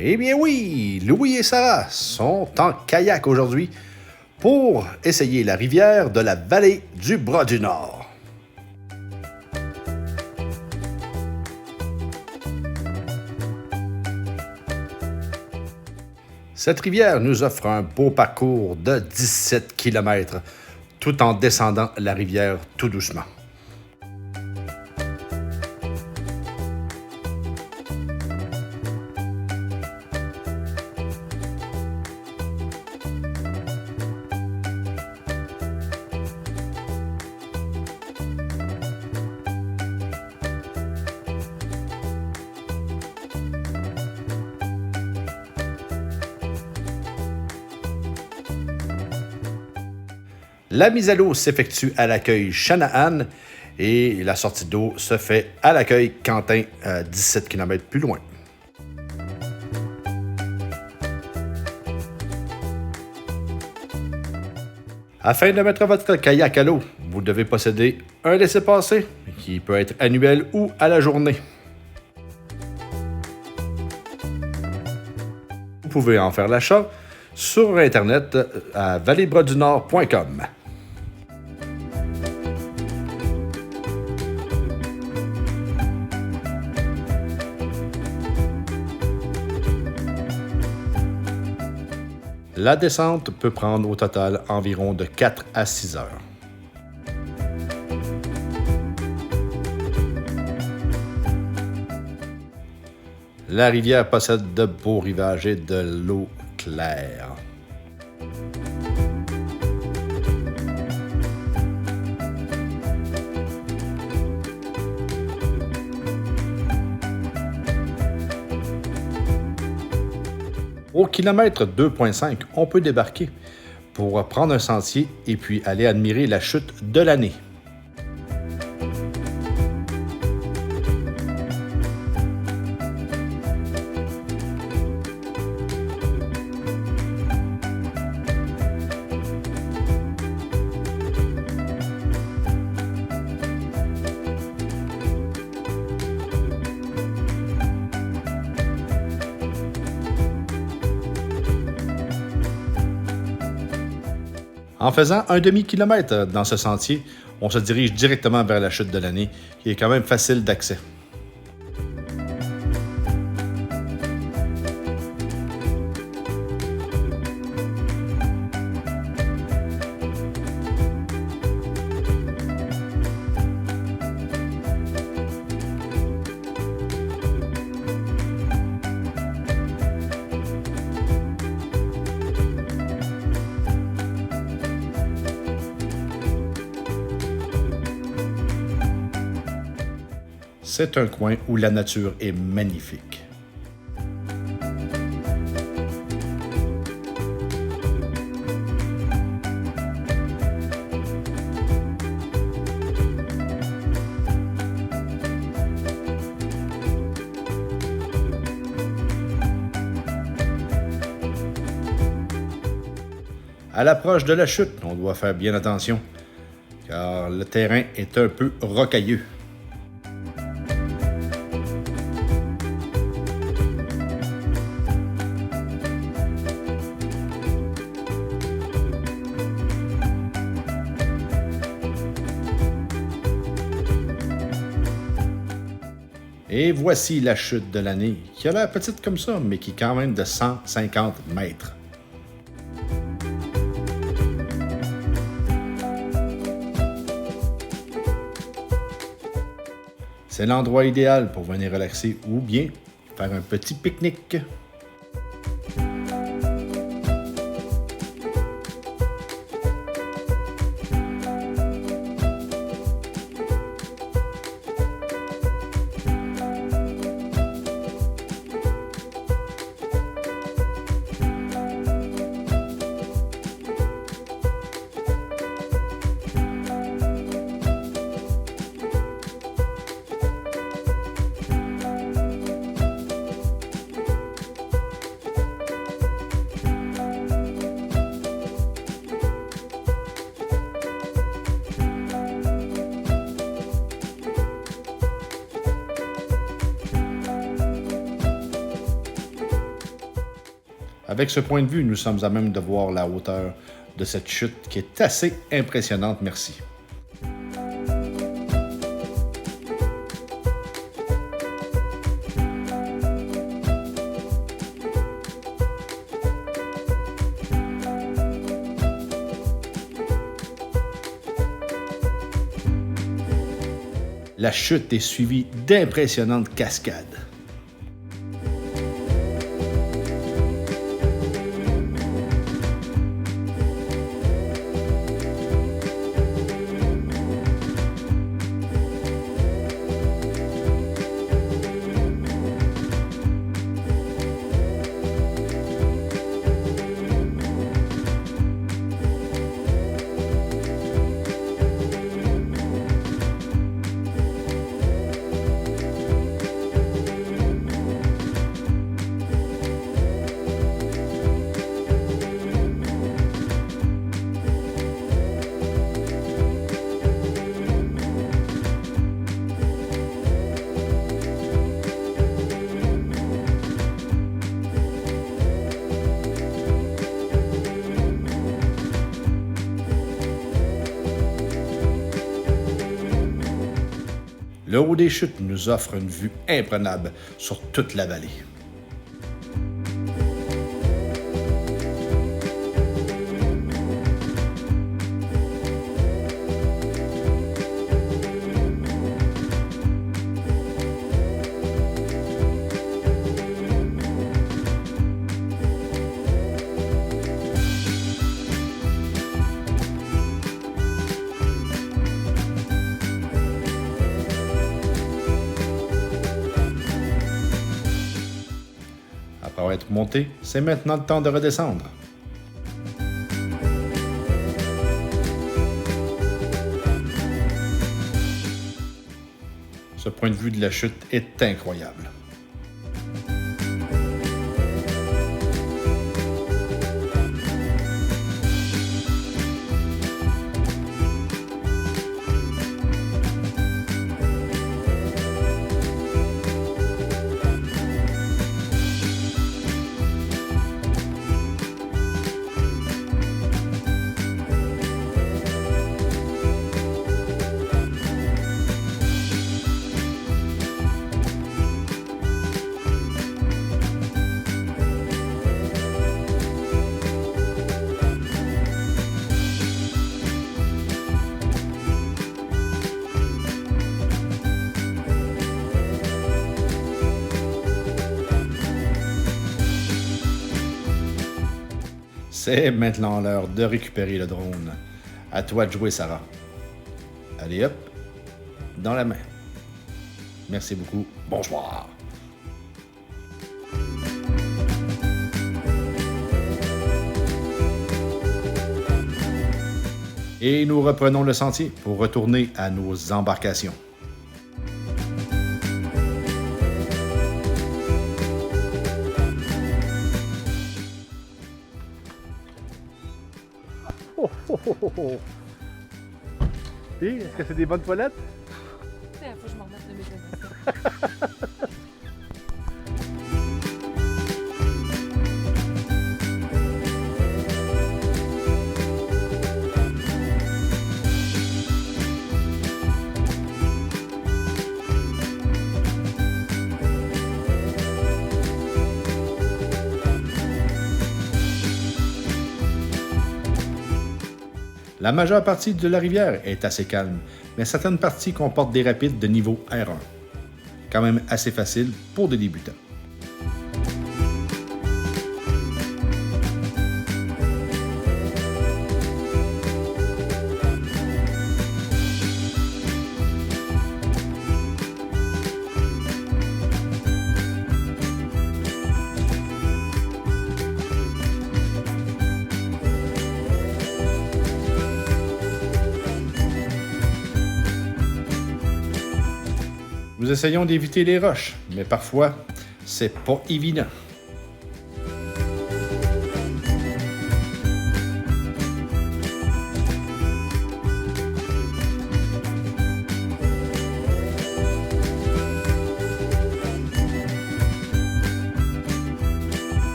Eh bien oui, Louis et Sarah sont en kayak aujourd'hui pour essayer la rivière de la vallée du Bras du Nord. Cette rivière nous offre un beau parcours de 17 km tout en descendant la rivière tout doucement. La mise à l'eau s'effectue à l'accueil Chanahan et la sortie d'eau se fait à l'accueil Quentin, 17 km plus loin. Afin de mettre votre kayak à l'eau, vous devez posséder un laissez-passer qui peut être annuel ou à la journée. Vous pouvez en faire l'achat sur Internet à valleybras-du-nord.com. La descente peut prendre au total environ de 4 à 6 heures. La rivière possède de beaux rivages et de l'eau claire. Au kilomètre 2,5, on peut débarquer pour prendre un sentier et puis aller admirer la chute de l'année. En faisant un demi-kilomètre dans ce sentier, on se dirige directement vers la chute de l'année, qui est quand même facile d'accès. C'est un coin où la nature est magnifique. À l'approche de la chute, on doit faire bien attention, car le terrain est un peu rocailleux. Et voici la chute de l'année, qui a l'air petite comme ça, mais qui est quand même de 150 mètres. C'est l'endroit idéal pour venir relaxer ou bien faire un petit pique-nique. Avec ce point de vue, nous sommes à même de voir la hauteur de cette chute qui est assez impressionnante, merci. La chute est suivie d'impressionnantes cascades. Le haut des chutes nous offre une vue imprenable sur toute la vallée. Après être monté, c'est maintenant le temps de redescendre. Ce point de vue de la chute est incroyable. C'est maintenant l'heure de récupérer le drone. À toi de jouer, Sarah. Allez hop, dans la main. Merci beaucoup. Bonsoir. Et nous reprenons le sentier pour retourner à nos embarcations. Puis, est-ce que c'est des bonnes toilettes? Il faut que je m'en remette de mes connaissances. La majeure partie de la rivière est assez calme, mais certaines parties comportent des rapides de niveau R1. Quand même assez facile pour des débutants. Nous essayons d'éviter les roches, mais parfois, c'est pas évident.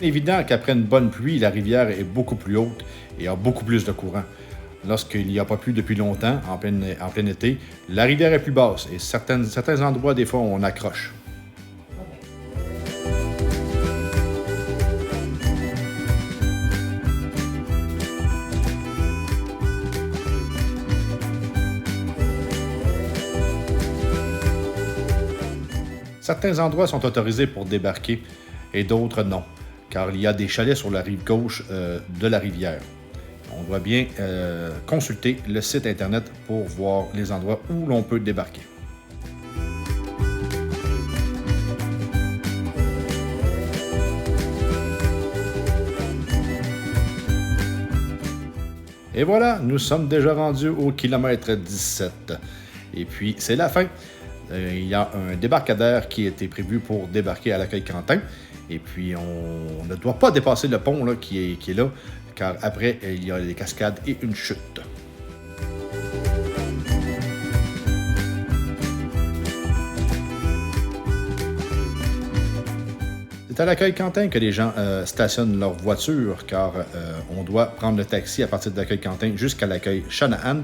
évident qu'après une bonne pluie, la rivière est beaucoup plus haute et a beaucoup plus de courant. Lorsqu'il n'y a pas plu depuis longtemps, en plein été, la rivière est plus basse et certains endroits, des fois, on accroche. Certains endroits sont autorisés pour débarquer et d'autres non, car il y a des chalets sur la rive gauche de la rivière. On doit bien consulter le site Internet pour voir les endroits où l'on peut débarquer. Et voilà, nous sommes déjà rendus au kilomètre 17. Et puis, c'est la fin. Il y a un débarcadère qui était prévu pour débarquer à l'accueil Quentin. Et puis, on ne doit pas dépasser le pont là, qui est là, car après, il y a des cascades et une chute. C'est à l'accueil Quentin que les gens stationnent leur voiture, car on doit prendre le taxi à partir de l'accueil Quentin jusqu'à l'accueil Shanahan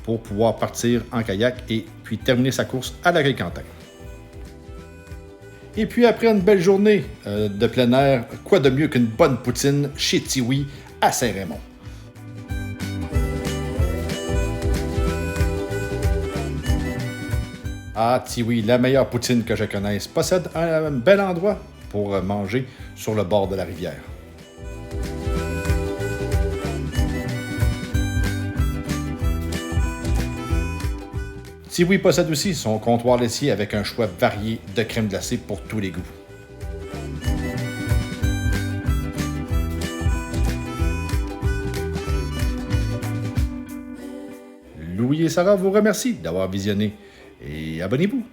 pour pouvoir partir en kayak et puis terminer sa course à l'accueil Quentin. Et puis après une belle journée de plein air, quoi de mieux qu'une bonne poutine chez Tiwi à Saint-Raymond. Ah, Tiwi, la meilleure poutine que je connaisse, possède un bel endroit pour manger sur le bord de la rivière. Tiwi possède aussi son comptoir laitier avec un choix varié de crème glacée pour tous les goûts. Louis et Sarah vous remercient d'avoir visionné et abonnez-vous.